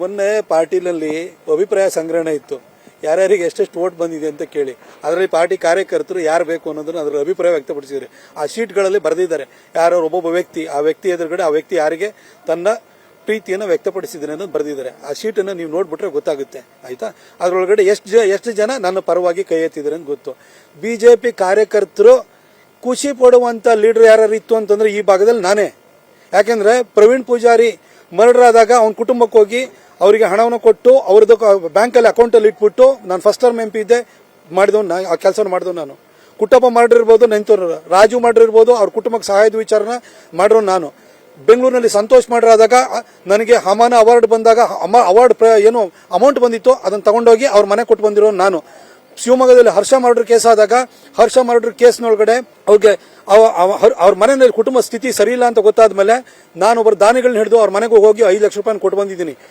ಮೊನ್ನೆ ಪಾರ್ಟಿನಲ್ಲಿ ಅಭಿಪ್ರಾಯ ಸಂಗ್ರಹಣೆ ಇತ್ತು. ಯಾರ್ಯಾರಿಗೆ ಎಷ್ಟೆಷ್ಟು ವೋಟ್ ಬಂದಿದೆ ಅಂತ ಕೇಳಿ ಅದರಲ್ಲಿ ಪಾರ್ಟಿ ಕಾರ್ಯಕರ್ತರು ಯಾರು ಬೇಕು ಅನ್ನೋದನ್ನ ಅದರ ಅಭಿಪ್ರಾಯ ವ್ಯಕ್ತಪಡಿಸಿದ್ದಾರೆ. ಆ ಶೀಟ್ಗಳಲ್ಲಿ ಬರೆದಿದ್ದಾರೆ ಯಾರೋ ಒಬ್ಬೊಬ್ಬ ವ್ಯಕ್ತಿ, ಆ ವ್ಯಕ್ತಿ ಎದುರುಗಡೆ ಆ ವ್ಯಕ್ತಿ ಯಾರಿಗೆ ತನ್ನ ಪ್ರೀತಿಯನ್ನು ವ್ಯಕ್ತಪಡಿಸಿದ್ದಾರೆ ಅನ್ನೋದು ಬರೆದಿದ್ದಾರೆ. ಆ ಶೀಟನ್ನು ನೀವು ನೋಡ್ಬಿಟ್ರೆ ಗೊತ್ತಾಗುತ್ತೆ, ಆಯ್ತಾ. ಅದರೊಳಗಡೆ ಎಷ್ಟು ಜನ ನನ್ನ ಪರವಾಗಿ ಕೈ ಎತ್ತಿದ್ದಾರೆ ಅಂತ ಗೊತ್ತು. ಬಿಜೆಪಿ ಕಾರ್ಯಕರ್ತರು ಖುಷಿ ಪಡುವಂತ ಲೀಡರ್ ಯಾರು ಇತ್ತು ಅಂತಂದ್ರೆ ಈ ಭಾಗದಲ್ಲಿ ನಾನೇ. ಯಾಕೆಂದ್ರೆ ಪ್ರವೀಣ್ ಪೂಜಾರಿ ಮರ್ಡರ್ ಆದಾಗ ಅವನ ಕುಟುಂಬಕ್ಕೆ ಹೋಗಿ ಅವರಿಗೆ ಹಣವನ್ನು ಕೊಟ್ಟು ಅವ್ರದ್ದು ಬ್ಯಾಂಕಲ್ಲಿ ಅಕೌಂಟಲ್ಲಿ ಇಟ್ಬಿಟ್ಟು ನಾನು ಫಸ್ಟ್ ಟರ್ಮ್ MP ಇದ್ದೆ ಮಾಡಿದವನು, ಆ ಕೆಲಸ ಮಾಡಿದವ್ ನಾನು. ಕುಟ್ಟಪ್ಪ ಮರ್ಡರ್ ಇರ್ಬೋದು, ನೆಂತೂರು ರಾಜು ಮರ್ಡರ್ ಇರ್ಬೋದು, ಅವ್ರ ಕುಟುಂಬಕ್ಕೆ ಸಹಾಯದ ವಿಚಾರನ ಮಾಡಿರೋ ನಾನು. ಬೆಂಗಳೂರಿನಲ್ಲಿ ಸಂತೋಷ್ ಮರ್ಡರ್ ಆದಾಗ ನನಗೆ ಹಮಾನ ಅವಾರ್ಡ್ ಬಂದಾಗ ಅವಾರ್ಡ್ ಏನು ಅಮೌಂಟ್ ಬಂದಿತ್ತು ಅದನ್ನು ತಗೊಂಡೋಗಿ ಅವ್ರ ಮನೆ ಕೊಟ್ಟು ಬಂದಿರೋ ನಾನು. ಶಿವಮೊಗ್ಗದಲ್ಲಿ ಹರ್ಷ ಮರ್ಡರ್ ಕೇಸ್ ಆದಾಗ ಹರ್ಷ ಮರ್ಡರ್ ಕೇಸ್ನೊಳಗಡೆ ಅವ್ರಿಗೆ ಅವ್ರ ಮನೆಯಲ್ಲಿ ಕುಟುಂಬ ಸ್ಥಿತಿ ಸರಿ ಇಲ್ಲ ಅಂತ ಗೊತ್ತಾದ್ಮೇಲೆ ನಾನು ಒಬ್ಬರು ದಾನಿಗಳನ್ನ ಹಿಡಿದು ಅವ್ರ ಮನೆಗೆ ಹೋಗಿ 5 ಲಕ್ಷ ರೂಪಾಯಿ ಕೊಟ್ಟು ಬಂದಿದ್ದೀನಿ.